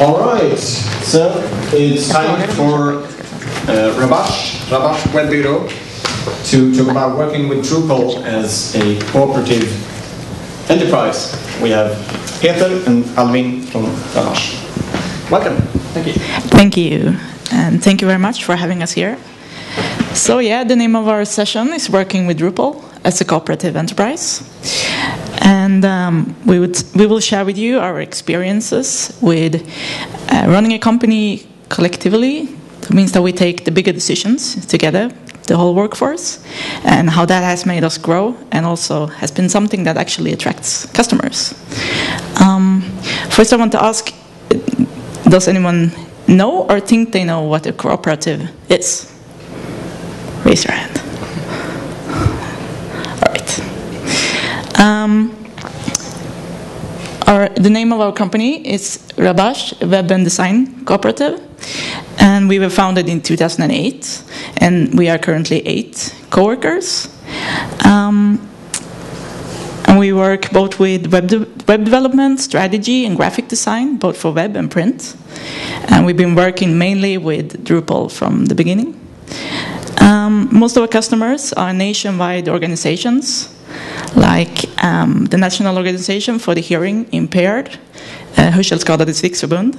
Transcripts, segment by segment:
All right, so it's time for Rabash Web Bureau to talk about working with Drupal as a cooperative enterprise. We have Peter and Alvin from Rabash. Welcome. Thank you. Thank you, and thank you very much for having us here. So yeah, the name of our session is Working with Drupal as a Cooperative Enterprise. And we will share with you our experiences with running a company collectively. That means that we take the bigger decisions together, the whole workforce, and how that has made us grow and also has been something that actually attracts customers. First I want to ask, does anyone know or think they know what a cooperative is? Raise your hand. All right. The name of our company is Rabash Web and Design Cooperative, and we were founded in 2008, and we are currently 8 co-workers. And we work both with web development, strategy, and graphic design, both for web and print. And we've been working mainly with Drupal from the beginning. Most of our customers are nationwide organizations, like the National Organization for the Hearing Impaired, Hörselskadades Riksförbund,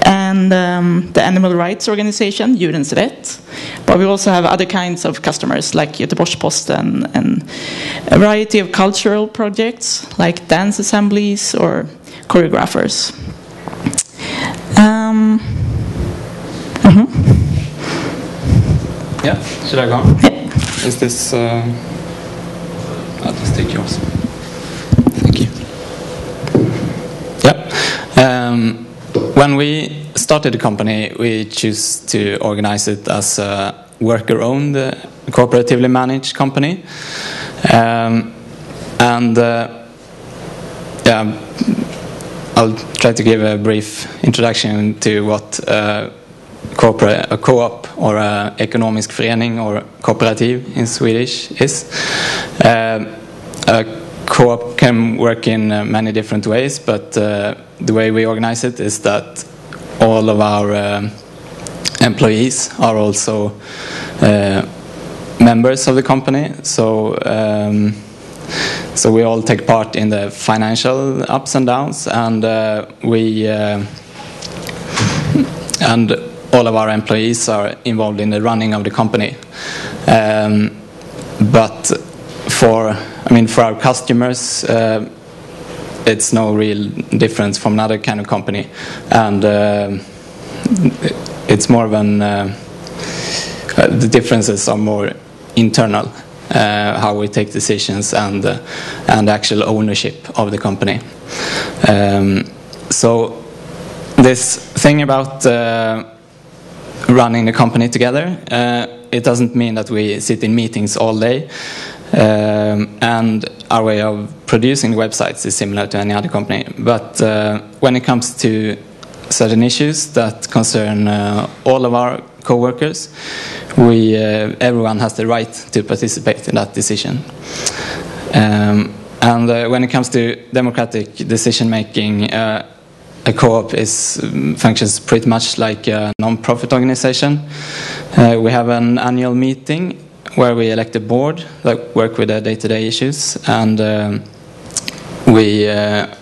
and the Animal Rights Organization, Djurens, Rätt. But we also have other kinds of customers, like Göteborg and a variety of cultural projects, like dance assemblies or choreographers. Yeah, should I go? Yeah. Is this... I'll just take yours. Thank you. Yeah. When we started the company, we chose to organize it as a worker-owned, cooperatively managed company. I'll try to give a brief introduction to what a co-op or a ekonomisk förening or cooperative in Swedish is. A co-op can work in many different ways, but the way we organize it is that all of our employees are also members of the company. So we all take part in the financial ups and downs, and all of our employees are involved in the running of the company. But for our customers, it's no real difference from another kind of company, and it's more of the differences are more internal. How we take decisions and actual ownership of the company. So this thing about running the company together, it doesn't mean that we sit in meetings all day, and our way of producing the websites is similar to any other company. But when it comes to certain issues that concern all of our co-workers, everyone has the right to participate in that decision. And when it comes to democratic decision making, a co-op functions pretty much like a non-profit organization. We have an annual meeting where we elect a board that work with the day-to-day issues, and we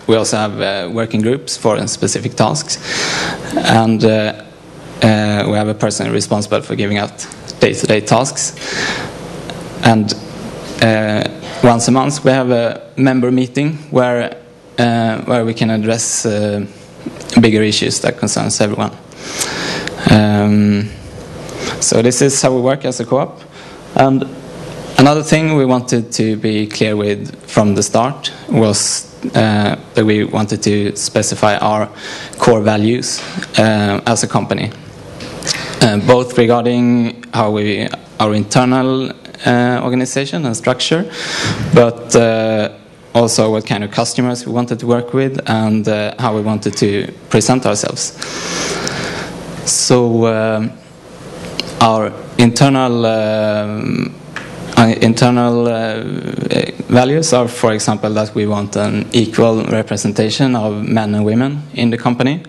also have working groups for specific tasks, and we have a person responsible for giving out day-to-day tasks. And once a month we have a member meeting where we can address bigger issues that concerns everyone. So this is how we work as a co-op. And another thing we wanted to be clear with from the start was that we wanted to specify our core values as a company. Both regarding our internal organization and structure, but also what kind of customers we wanted to work with and how we wanted to present ourselves. So our internal internal values are, for example, that we want an equal representation of men and women in the company,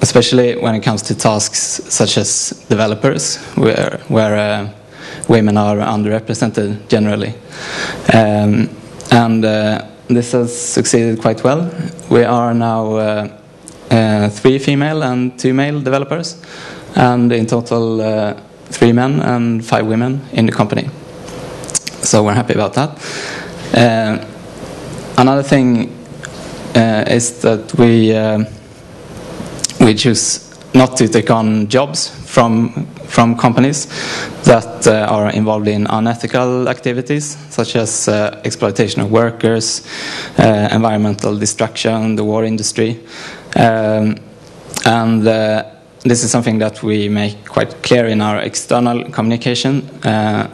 especially when it comes to tasks such as developers, where women are underrepresented generally. And this has succeeded quite well. We are now 3 female and 2 male developers, and in total 3 men and 5 women in the company. So we're happy about that. Another thing is that we choose not to take on jobs from companies that are involved in unethical activities, such as exploitation of workers, environmental destruction, the war industry, and this is something that we make quite clear in our external communication.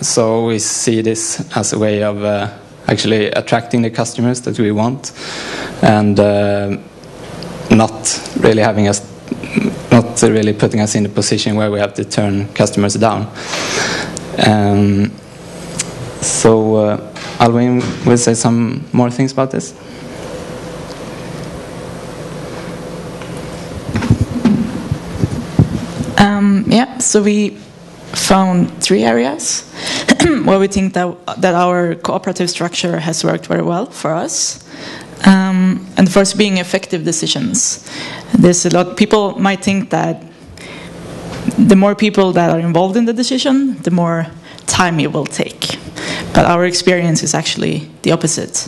So we see this as a way of actually attracting the customers that we want, and not really putting us in a position where we have to turn customers down. So Alwin will say some more things about this. So we found 3 areas where we think that our cooperative structure has worked very well for us. And first, being effective decisions. There's a lot. People might think that the more people that are involved in the decision, the more time it will take. But our experience is actually the opposite.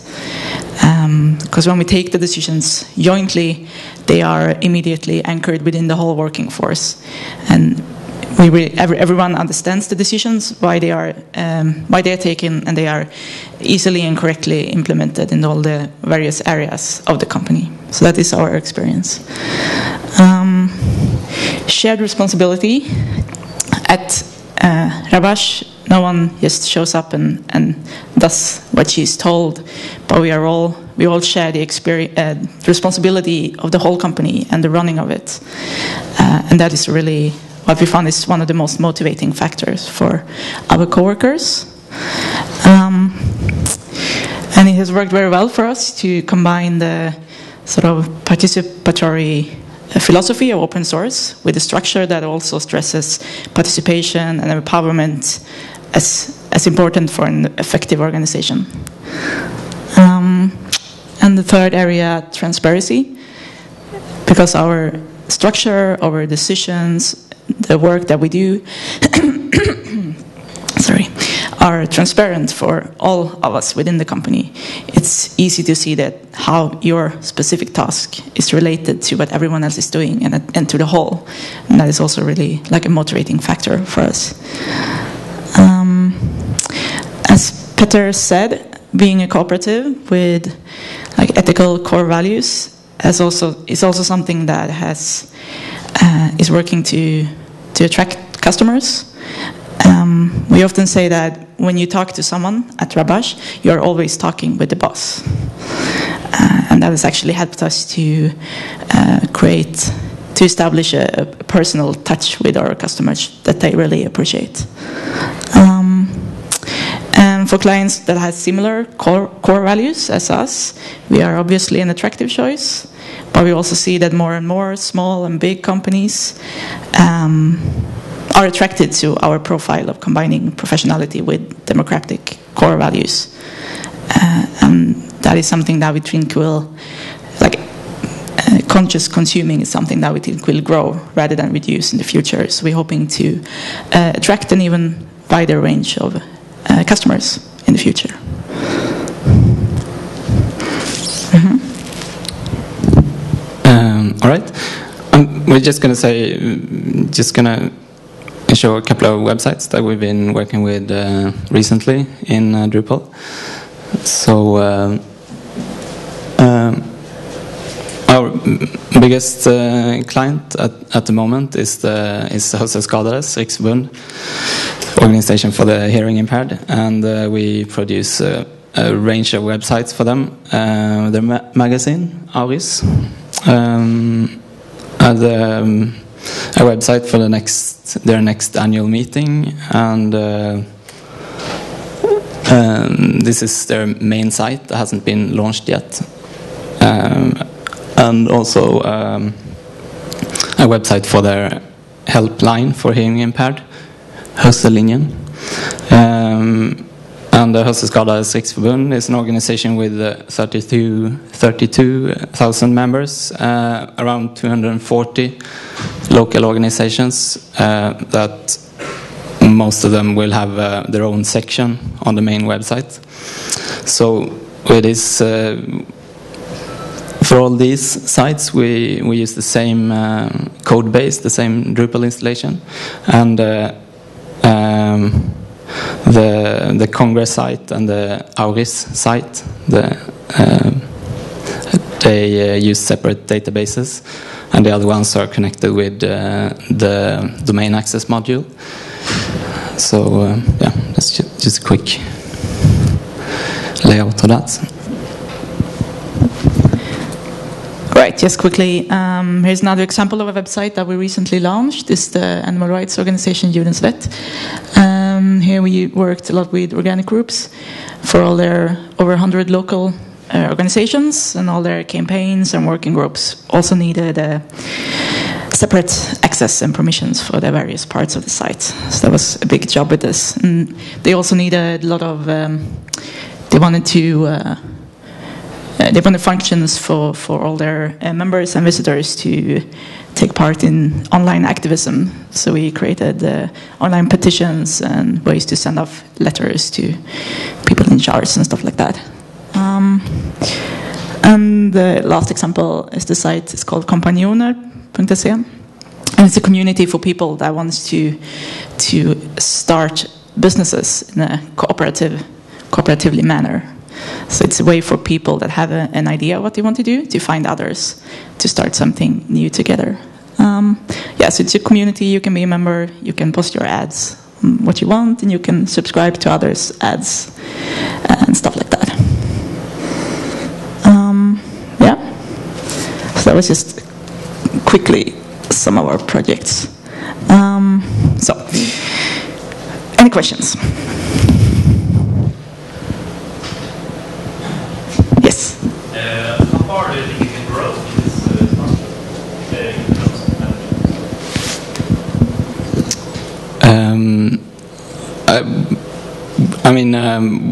Because when we take the decisions jointly, they are immediately anchored within the whole working force, and everyone understands the decisions, why they are taken, and they are easily and correctly implemented in all the various areas of the company. So that is our experience. Shared responsibility. At Rabash, no one just shows up and does what she's told, but we all share the responsibility of the whole company and the running of it, and that is really what we found is one of the most motivating factors for our coworkers. And it has worked very well for us to combine the sort of participatory philosophy of open source with a structure that also stresses participation and empowerment as important for an effective organization. And the third area, transparency, because our structure, our decisions, the work that we do are transparent for all of us within the company. It's easy to see that how your specific task is related to what everyone else is doing and to the whole. And that is also really like a motivating factor for us. As Peter said, being a cooperative with like ethical core values is also something that is working to attract customers. We often say that when you talk to someone at Rabash, you're always talking with the boss. And that has actually helped us to establish a personal touch with our customers that they really appreciate. And for clients that have similar core values as us, we are obviously an attractive choice, but we also see that more and more small and big companies are attracted to our profile of combining professionality with democratic core values. And that is something that we think will, conscious consuming is something that we think will grow rather than reduce in the future. So we're hoping to attract an even wider range of customers in the future. All right. We're just going to show a couple of websites that we've been working with recently in Drupal. So our biggest client at the moment is Hörselskadades, Riksförbund, organization for the hearing impaired, and we produce a range of websites for them. Their magazine, Auris, a website for their next annual meeting, and This is their main site that hasn't been launched yet. And also a website for their helpline for hearing impaired, Hörsellinjen. And the Hörselskadades Riksförbund is an organization with 32,000 members, around 240 local organizations that most of them will have their own section on the main website. So it is for all these sites we use the same code base, the same Drupal installation, and the Congress site and the Auris site, they use separate databases, and the other ones are connected with the domain access module. So yeah, that's just a quick layout of that. Right, just quickly, here's another example of a website that we recently launched. It's the animal rights organization Djurens, Rätt. Here we worked a lot with organic groups for all their over 100 local organizations, and all their campaigns and working groups also needed separate access and permissions for the various parts of the site. So that was a big job with this. And they also needed a lot of, they wanted functions for all their members and visitors to take part in online activism. So we created online petitions and ways to send off letters to people in charge and stuff like that. And the last example is the site. It's called Kompanjoner.se, and it's a community for people that wants to start businesses in a cooperatively manner. So it's a way for people that have an idea of what they want to do to find others to start something new together. So it's a community. You can be a member. You can post your ads, what you want, and you can subscribe to others' ads and stuff like that. So that was just quickly some of our projects. Any questions? Yes. How far do you think you can grow in this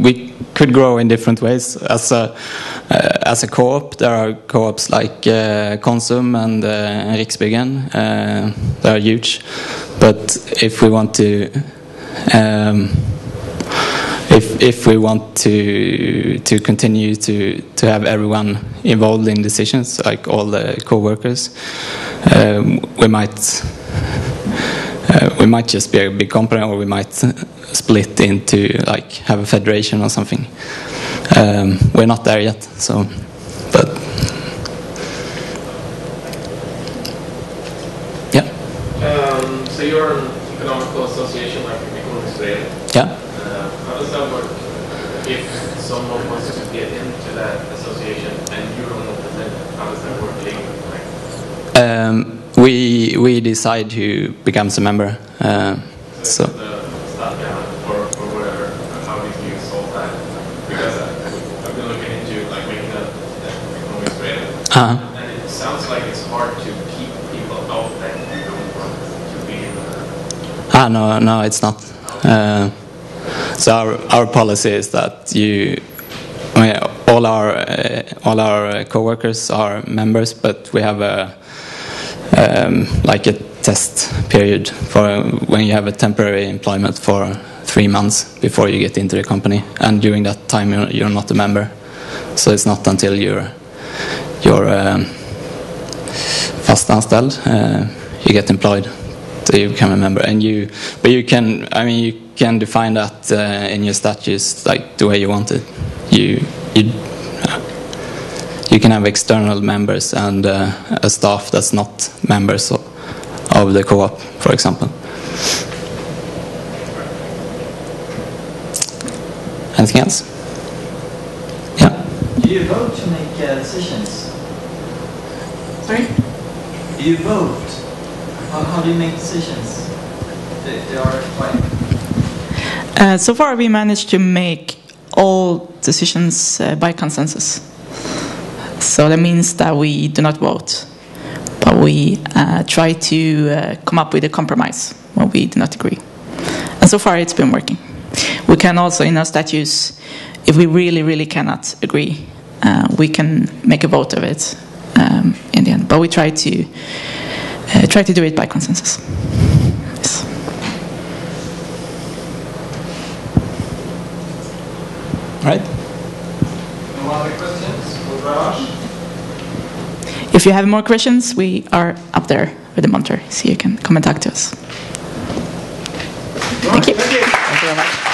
we could grow in different ways. As a co-op, there are co-ops like Konsum and Riksbyggen. They are huge, but if we want to continue to have everyone involved in decisions, like all the co-workers, we might just be a big company, or we might split into, like, have a federation or something. We're not there yet, so, but yeah. So you're an economical association like Kompanjoner.se. Yeah. How does that work if someone wants to get into that association and you don't represent it? How does that work legally? We decide who becomes a member. So. Or whatever. How do you solve that? Because I've been looking into like making a Kompanjoner.se, and it sounds like it's hard to keep people out that you don't want to be in. No, it's not. So our policy is that all our co-workers are members, but we have like a test period for when you have a temporary employment for 3 months before you get into the company, and during that time you're not a member. So it's not until you're fast anställd, you get employed, so you become a member. But you can define that in your statutes like the way you want it. You can have external members and a staff that's not members of the co-op, for example. Anything else? Yeah. Do you vote to make decisions? Sorry? Do you vote? How do you make decisions? They are quite... So far we managed to make all decisions by consensus. So that means that we do not vote, but we try to come up with a compromise when we do not agree. And so far it's been working. We can also, in our statutes, if we really, really cannot agree, we can make a vote of it in the end. But we try to do it by consensus. Yes. All right. No other questions for Rabash? If you have more questions, we are up there with the monitor, so you can come and talk to us. Thank you. Thank you very much.